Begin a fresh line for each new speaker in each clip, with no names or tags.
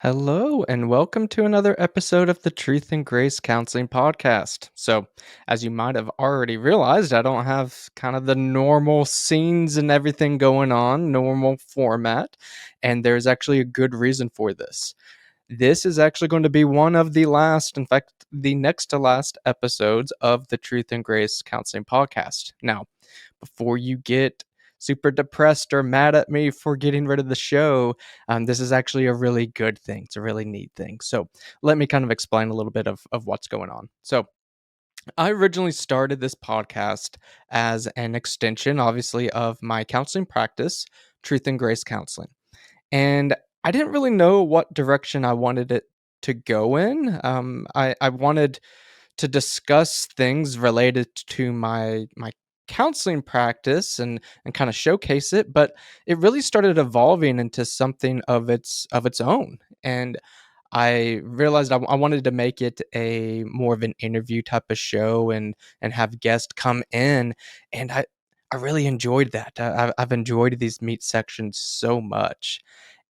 Hello, and welcome to another episode of the Truth and Grace Counseling Podcast. So, as you might have already realized, I don't have kind of the normal scenes and everything going on, normal format, and there's actually a good reason for this. This is actually going to be one of the last, in fact, the next to last episodes of the Truth and Grace Counseling Podcast. Now, before you get super depressed or mad at me for getting rid of the show, this is actually a really good thing. It's a really neat thing. So let me kind of explain a little bit of what's going on. So I originally started this podcast as an extension, obviously, of my counseling practice, Truth and Grace Counseling. And I didn't really know what direction I wanted it to go in. I wanted to discuss things related to my counseling practice and kind of showcase it, but it really started evolving into something of its own. And I realized I wanted to make it a more of an interview type of show and have guests come in, and I really enjoyed that. I've enjoyed these meet sections so much,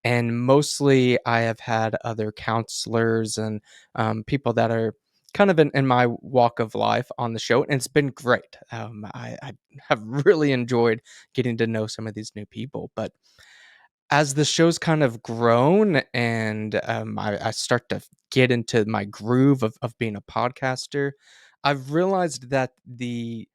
and mostly I have had other counselors and people that are kind of in my walk of life on the show, and it's been great. I have really enjoyed getting to know some of these new people, but as the show's kind of grown and I start to get into my groove of being a podcaster, I've realized that the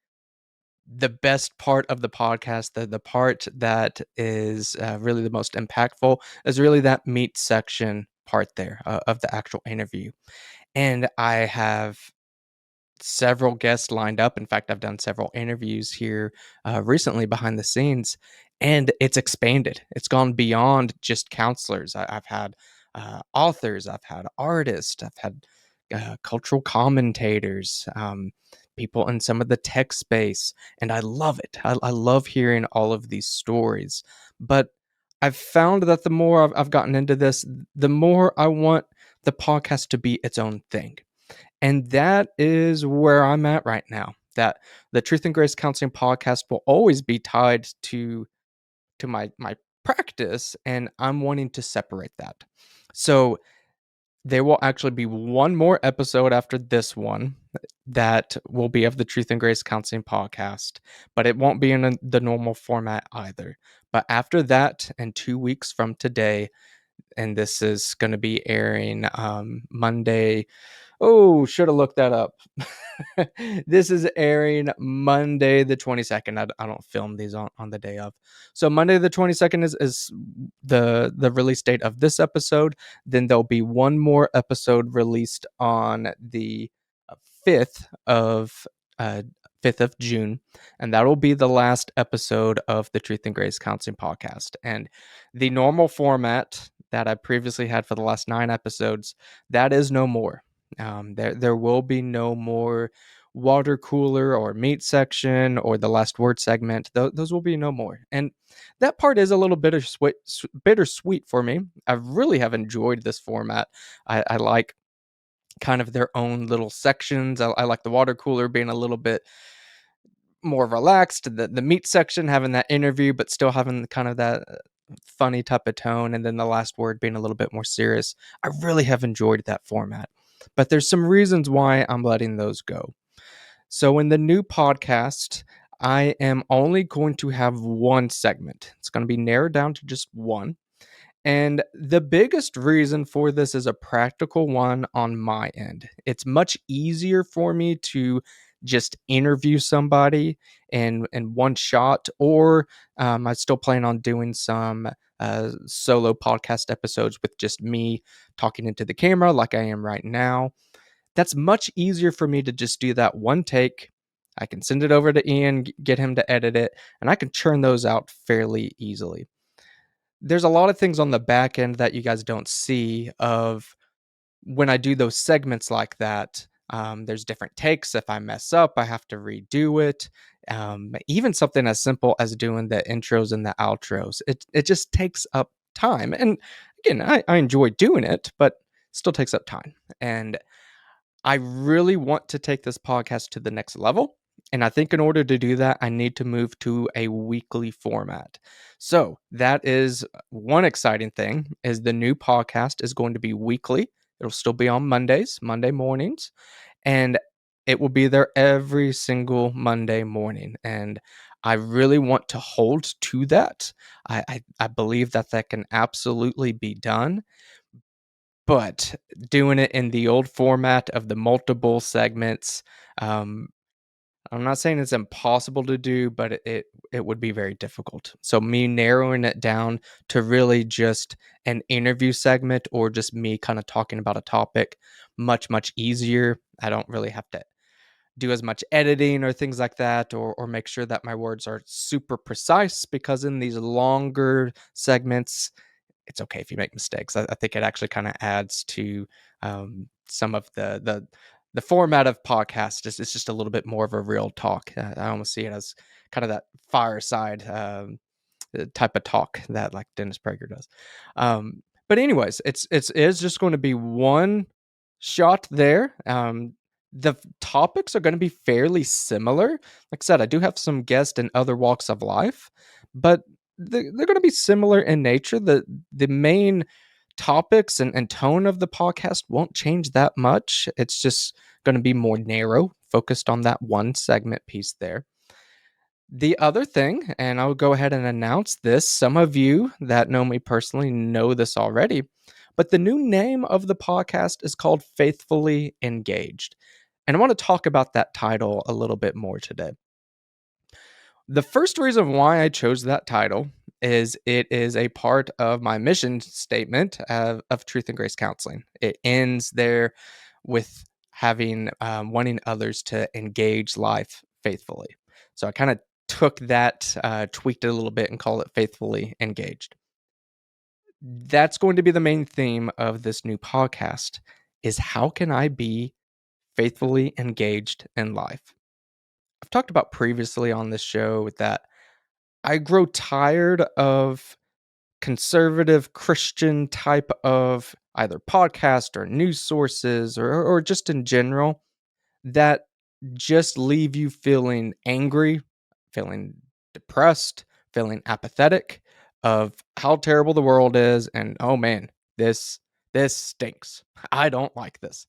best part of the podcast, the part that is really the most impactful, is really that meat section part there of the actual interview. And I have several guests lined up. In fact, I've done several interviews here recently behind the scenes, and it's expanded. It's gone beyond just counselors. I've had authors, I've had artists, I've had cultural commentators, people in some of the tech space, and I love it. I love hearing all of these stories. But I've found that the more I've gotten into this, the more I want the podcast to be its own thing, and that is where I'm at right now. That the Truth and Grace Counseling podcast will always be tied to my practice, and I'm wanting to separate that. So there will actually be one more episode after this one that will be of the Truth and Grace Counseling podcast, but it won't be in the normal format either. But after that, and 2 weeks from today, and this is going to be airing Monday. Oh, should have looked that up. This is airing Monday the 22nd. I don't film these on the day of. So Monday the 22nd is the release date of this episode. Then there'll be one more episode released on the 5th of uh 5th of June, and that'll be the last episode of the Truth and Grace Counseling podcast. And the normal format that I previously had for the last 9 episodes, that is no more. There will be no more water cooler or meat section or the last word segment. Those will be no more, and that part is a little bittersweet for me. I really have enjoyed this format. I like kind of their own little sections. I like the water cooler being a little bit more relaxed, the meat section having that interview, but still having kind of that funny type of tone, and then the last word being a little bit more serious. I really have enjoyed that format, but there's some reasons why I'm letting those go. So in the new podcast, I am only going to have one segment. It's going to be narrowed down to just one. And the biggest reason for this is a practical one on my end. It's much easier for me to just interview somebody in one shot, or I still plan on doing some solo podcast episodes with just me talking into the camera like I am right now. That's much easier for me to just do that one take. I can send it over to Ian, get him to edit it, and I can churn those out fairly easily. There's a lot of things on the back end that you guys don't see of when I do those segments like that. There's different takes. If I mess up, I have to redo it. Even something as simple as doing the intros and the outros. It just takes up time. And again, I enjoy doing it, but still takes up time. And I really want to take this podcast to the next level. And I think in order to do that, I need to move to a weekly format. So that is one exciting thing is the new podcast is going to be weekly. It'll still be on Mondays, Monday mornings, and it will be there every single Monday morning. And I really want to hold to that. I believe that that can absolutely be done, but doing it in the old format of the multiple segments, um, I'm not saying it's impossible to do, but it would be very difficult. So me narrowing it down to really just an interview segment or just me kind of talking about a topic, much easier. I don't really have to do as much editing or things like that, or make sure that my words are super precise, because in these longer segments it's okay if you make mistakes. I think it actually kind of adds to some of the format of podcast. It's just a little bit more of a real talk. I almost see it as kind of that fireside type of talk that like Dennis Prager does. But anyways, it is just going to be one shot there. The topics are going to be fairly similar. Like I said, I do have some guests in other walks of life, but they're going to be similar in nature. The main topics and tone of the podcast won't change that much. It's just going to be more narrow, focused on that one segment piece there. The other thing, and I'll go ahead and announce this, some of you that know me personally know this already, but the new name of the podcast is called Faithfully Engaged. And I want to talk about that title a little bit more today. The first reason why I chose that title is it is a part of my mission statement of Truth and Grace Counseling. It ends there with having wanting others to engage life faithfully. So I kind of took that, tweaked it a little bit, and call it Faithfully Engaged. That's going to be the main theme of this new podcast: is how can I be faithfully engaged in life? I've talked about previously on this show that I grow tired of conservative Christian type of either podcast or news sources, or just in general, that just leave you feeling angry, feeling depressed, feeling apathetic of how terrible the world is, and oh man, this stinks. I don't like this.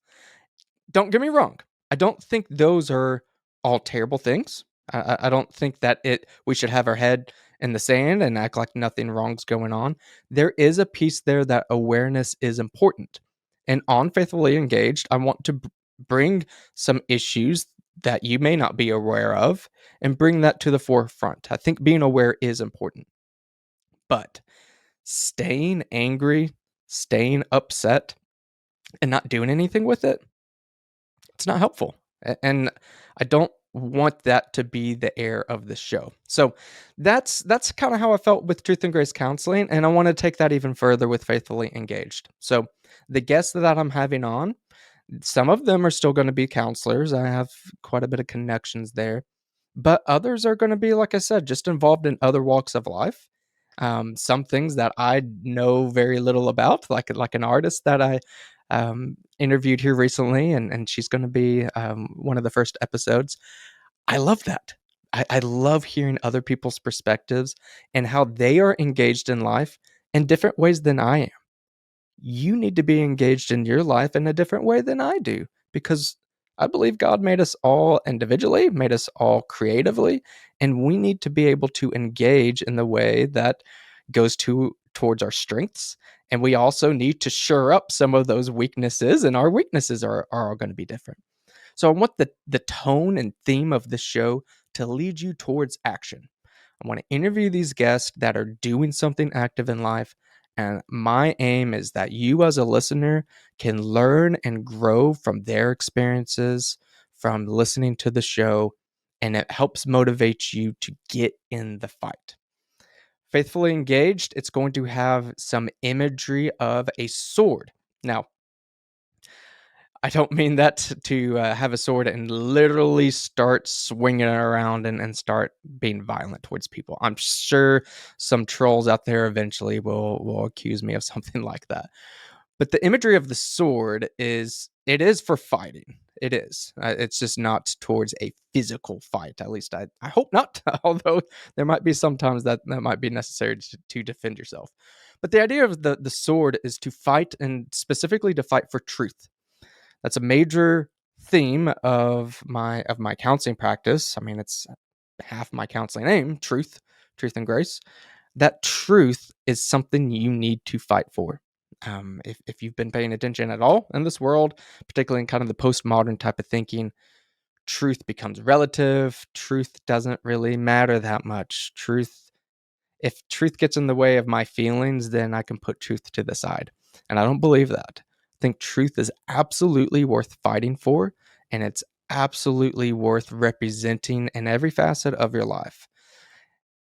Don't get me wrong. I don't think those are all terrible things. I don't think that it we should have our head in the sand and act like nothing wrong's going on. There is a piece there that awareness is important. And on Faithfully Engaged, I want to bring some issues that you may not be aware of and bring that to the forefront. I think being aware is important. But staying angry, staying upset, and not doing anything with it, it's not helpful. And I don't want that to be the air of the show. So that's kind of how I felt with Truth and Grace Counseling, and I want to take that even further with Faithfully Engaged. So the guests that I'm having on, some of them are still going to be counselors. I have quite a bit of connections there, but others are going to be, like I said, just involved in other walks of life. Some things that I know very little about, like an artist that I interviewed here recently, and she's going to be one of the first episodes. I love that. I love hearing other people's perspectives and how they are engaged in life in different ways than I am. You need to be engaged in your life in a different way than I do, because I believe God made us all individually, made us all creatively, and we need to be able to engage in the way that goes towards our strengths. And we also need to shore up some of those weaknesses, and our weaknesses are all going to be different. So I want the tone and theme of the show to lead you towards action. I want to interview these guests that are doing something active in life. And my aim is that you, as a listener, can learn and grow from their experiences, from listening to the show, and it helps motivate you to get in the fight. Faithfully Engaged, it's going to have some imagery of a sword. Now, I don't mean that to have a sword and literally start swinging it around and start being violent towards people. I'm sure some trolls out there eventually will accuse me of something like that. But the imagery of the sword is, it is for fighting. it is. It's just not towards a physical fight. At least I hope not. Although there might be sometimes that might be necessary to defend yourself. But the idea of the sword is to fight, and specifically to fight for truth. That's a major theme of my counseling practice. I mean, it's half my counseling aim, truth and grace. That truth is something you need to fight for. If you've been paying attention at all in this world, particularly in kind of the postmodern type of thinking, truth becomes relative. Truth doesn't really matter that much. If truth gets in the way of my feelings, then I can put truth to the side. And I don't believe that. I think truth is absolutely worth fighting for, and it's absolutely worth representing in every facet of your life.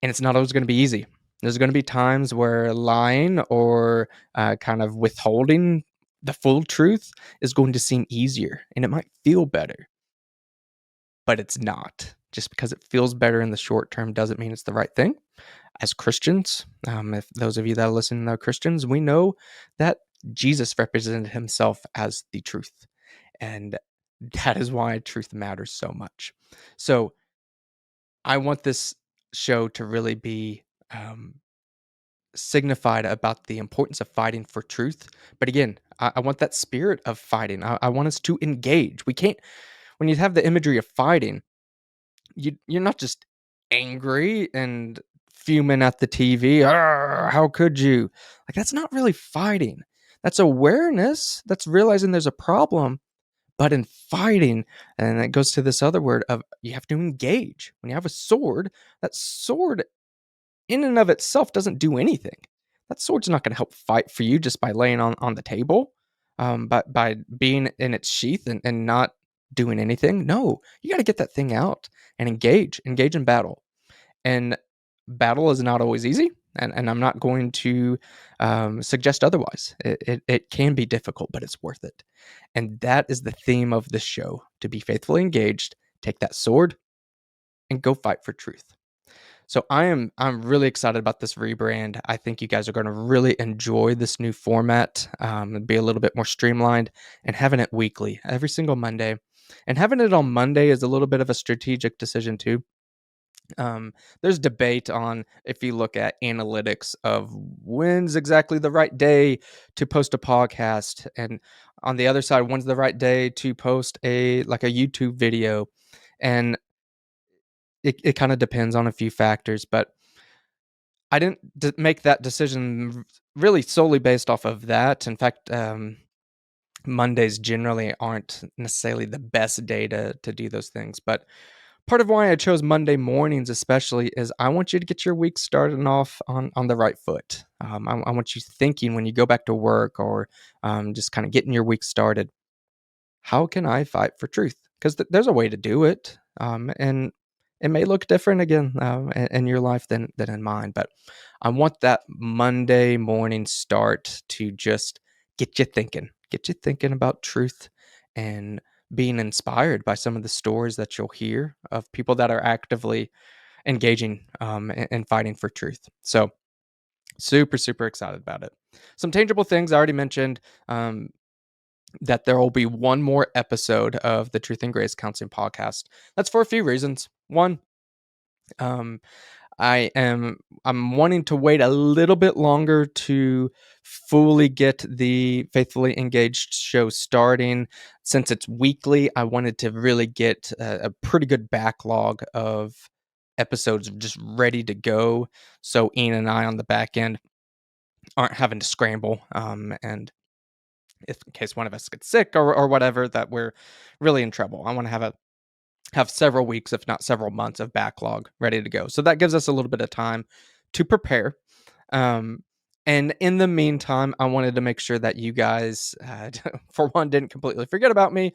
And it's not always going to be easy. There's going to be times where lying or kind of withholding the full truth is going to seem easier and it might feel better, but it's not. Just because it feels better in the short term doesn't mean it's the right thing. As Christians, if those of you that listen are Christians, we know that Jesus represented himself as the truth. And that is why truth matters so much. So I want this show to really be um, signified about the importance of fighting for truth. But again, I want that spirit of fighting. I want us to engage. We can't, when you have the imagery of fighting, you're not just angry and fuming at the TV. "Arr, how could you?" Like that's not really fighting. That's awareness. That's realizing there's a problem. But in fighting, and it goes to this other word of you have to engage. When you have a sword, that sword in and of itself doesn't do anything. That sword's not going to help fight for you just by laying on the table, but by being in its sheath and not doing anything. No, you got to get that thing out and engage in battle. And battle is not always easy. And I'm not going to suggest otherwise. It can be difficult, but it's worth it. And that is the theme of the show: to be faithfully engaged, take that sword, and go fight for truth. So I'm really excited about this rebrand. I think you guys are going to really enjoy this new format. Be a little bit more streamlined and having it weekly, every single Monday. And having it on Monday is a little bit of a strategic decision too. There's debate on if you look at analytics of when's exactly the right day to post a podcast, and on the other side, when's the right day to post a YouTube video, and it kind of depends on a few factors. But I didn't make that decision really solely based off of that. In fact, Mondays generally aren't necessarily the best day to do those things. But part of why I chose Monday mornings, especially, is I want you to get your week starting off on the right foot. I want you thinking when you go back to work or just kind of getting your week started. How can I fight for truth? Because there's a way to do it, and it may look different again in your life than in mine. But I want that Monday morning start to just get you thinking about truth and being inspired by some of the stories that you'll hear of people that are actively engaging and fighting for truth. So super excited about it. Some tangible things I already mentioned. That there will be one more episode of the Truth and Grace Counseling Podcast. That's for a few reasons. One, um, I'm wanting to wait a little bit longer to fully get the Faithfully Engaged show starting. Since it's weekly, I wanted to really get a pretty good backlog of episodes just ready to go. So Ian and I on the back end aren't having to scramble. And if in case one of us gets sick or whatever, that we're really in trouble. I want to have several weeks, if not several months, of backlog ready to go. So that gives us a little bit of time to prepare. Um, and in the meantime, I wanted to make sure that you guys, for one, didn't completely forget about me,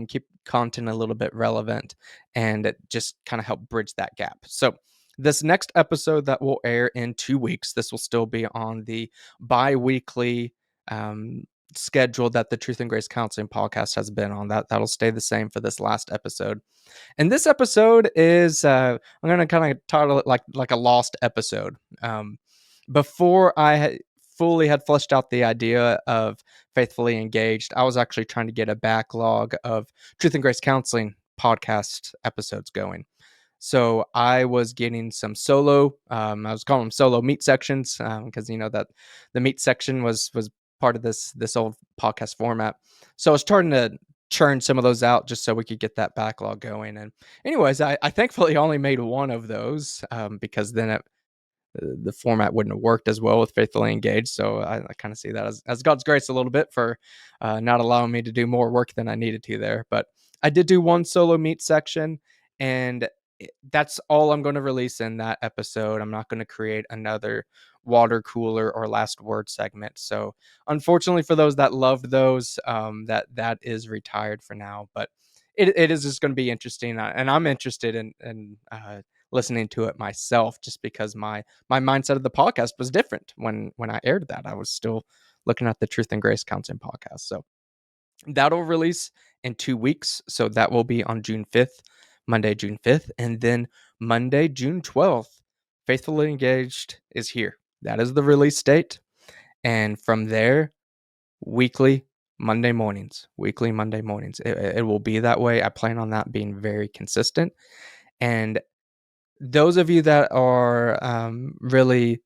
keep content a little bit relevant, and it just kind of help bridge that gap. So, this next episode that will air in 2 weeks, this will still be on the bi weekly schedule that the Truth and Grace Counseling podcast has been on. That'll stay the same for this last episode. And this episode is I'm gonna kind of title it like a lost episode. Before I fully had fleshed out the idea of Faithfully Engaged, I was actually trying to get a backlog of Truth and Grace Counseling podcast episodes going. So I was getting some solo. I was calling them solo meat sections because you know that the meat section was part of this old podcast format. So I was starting to churn some of those out just so we could get that backlog going. And anyways, I thankfully only made one of those because then the format wouldn't have worked as well with Faithfully Engaged. So I kind of see that as God's grace a little bit for not allowing me to do more work than I needed to there. But I did do one solo meat section, and that's all I'm going to release in that episode. I'm not going to create another water cooler or last word segment. So unfortunately for those that loved those, that is retired for now. But it is just going to be interesting, and I'm interested in listening to it myself, just because my mindset of the podcast was different when I aired that. I was still looking at the Truth and Grace Counseling podcast. So that'll release in 2 weeks. So that will be on June 5th, Monday, June 5th. And then Monday, June 12th, Faithfully Engaged is here. That is the release date. And from there, weekly weekly Monday mornings. It will be that way. I plan on that being very consistent. And those of you that are really,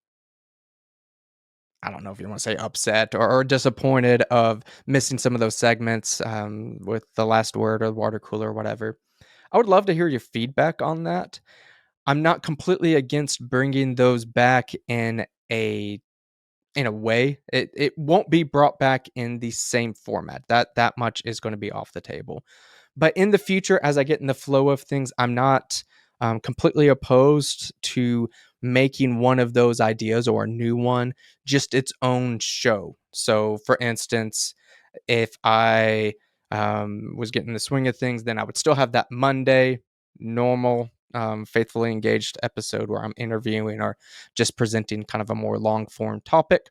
I don't know if you want to say upset or disappointed of missing some of those segments with the last word or the water cooler or whatever, I would love to hear your feedback on that. I'm not completely against bringing those back in a way. It won't be brought back in the same format. That much is going to be off the table. But in the future, as I get in the flow of things, I'm not completely opposed to making one of those ideas or a new one just its own show. So, for instance, if I was getting the swing of things, then I would still have that Monday normal, faithfully engaged episode where I'm interviewing or just presenting kind of a more long form topic.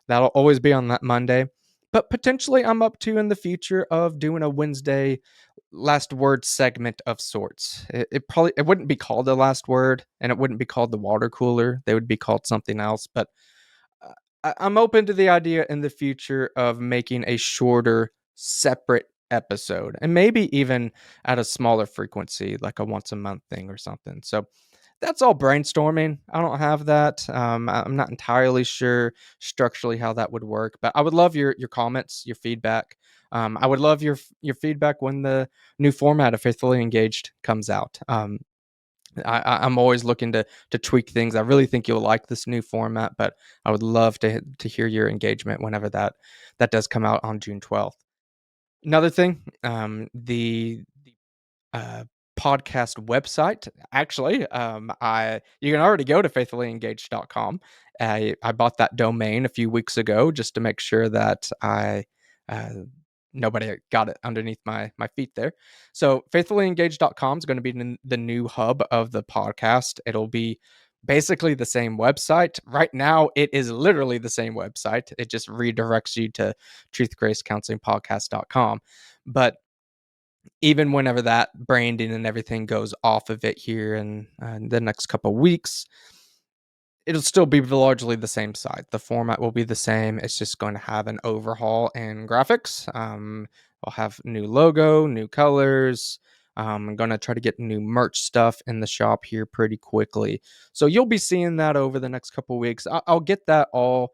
That'll always be on that Monday. But potentially, I'm up to in the future of doing a Wednesday last word segment of sorts. It wouldn't be called the last word, and it wouldn't be called the water cooler. They would be called something else. But I'm open to the idea in the future of making a shorter, separate episode, and maybe even at a smaller frequency, like a once a month thing or something. So that's all brainstorming. I don't have that. I'm not entirely sure structurally how that would work, but I would love your comments, your feedback. I would love your feedback when the new format of Faithfully Engaged comes out. I'm always looking to tweak things. I really think you'll like this new format, but I would love to hear your engagement whenever that does come out on June 12th. Another thing, the uh, podcast website. Actually, I you can already go to faithfullyengaged.com. I bought that domain a few weeks ago just to make sure that I uh, nobody got it underneath my feet there. So faithfullyengaged.com is going to be the new hub of the podcast. It'll be basically the same website. Right now, it is literally the same website. It just redirects you to truthgracecounselingpodcast.com. But even whenever that branding and everything goes off of it here in the next couple of weeks, it'll still be largely the same site. The format will be the same. It's just going to have an overhaul in graphics. I'll have new logo, new colors. I'm going to try to get new merch stuff in the shop here pretty quickly. So you'll be seeing that over the next couple of weeks. I'll get that all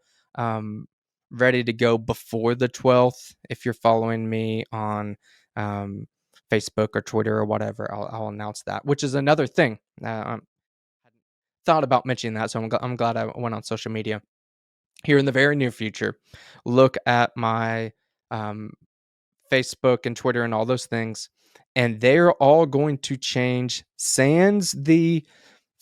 ready to go before the 12th. If you're following me on um, Facebook or Twitter or whatever, I'll announce that, which is another thing. Thought about mentioning that, so I'm glad I went on social media. Here in the very near future, look at my um, Facebook and Twitter and all those things, and they're all going to change. Sans the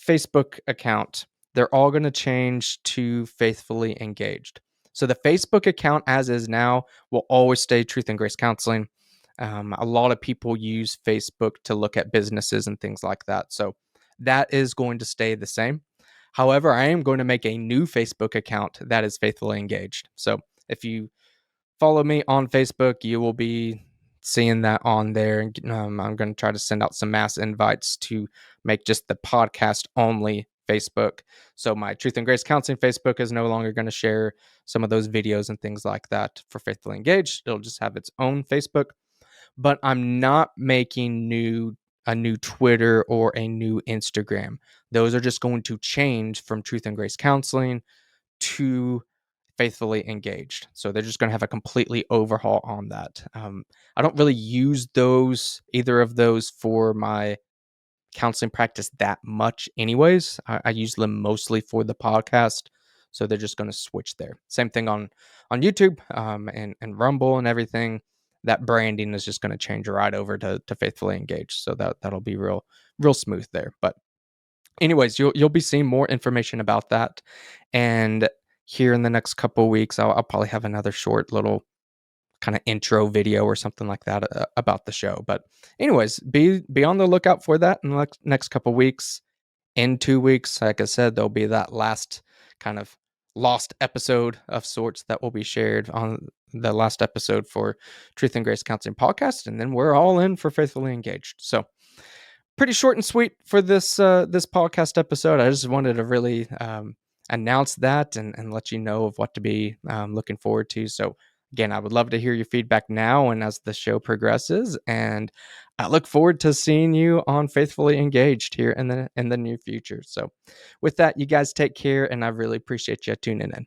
Facebook account, they're all going to change to Faithfully Engaged. So the Facebook account, as is now, will always stay Truth and Grace Counseling. A lot of people use Facebook to look at businesses and things like that. So that is going to stay the same. However, I am going to make a new Facebook account that is Faithfully Engaged. So if you follow me on Facebook, you will be seeing that on there. I'm going to try to send out some mass invites to make just the podcast only Facebook. So my Truth and Grace Counseling Facebook is no longer going to share some of those videos and things like that for Faithfully Engaged. It'll just have its own Facebook. But I'm not making a new Twitter or a new Instagram. Those are just going to change from Truth and Grace Counseling to Faithfully Engaged. So they're just going to have a completely overhaul on that. I don't really use either of those for my counseling practice that much, anyways. I use them mostly for the podcast. So they're just going to switch there. Same thing on YouTube and Rumble and everything. That branding is just going to change right over to Faithfully Engaged. So that'll be real smooth there. But anyways, you'll be seeing more information about that, and here in the next couple of weeks, I'll probably have another short little kind of intro video or something like that about the show. But anyways, be on the lookout for that in the next couple of weeks. In 2 weeks, like I said, there'll be that last kind of lost episode of sorts that will be shared on the last episode for Truth and Grace Counseling Podcast, and then we're all in for Faithfully Engaged. So pretty short and sweet for this podcast episode. I just wanted to really announce that and let you know of what to be looking forward to. So again, I would love to hear your feedback now and as the show progresses, and I look forward to seeing you on Faithfully Engaged here in the near future. So with that, you guys take care, and I really appreciate you tuning in.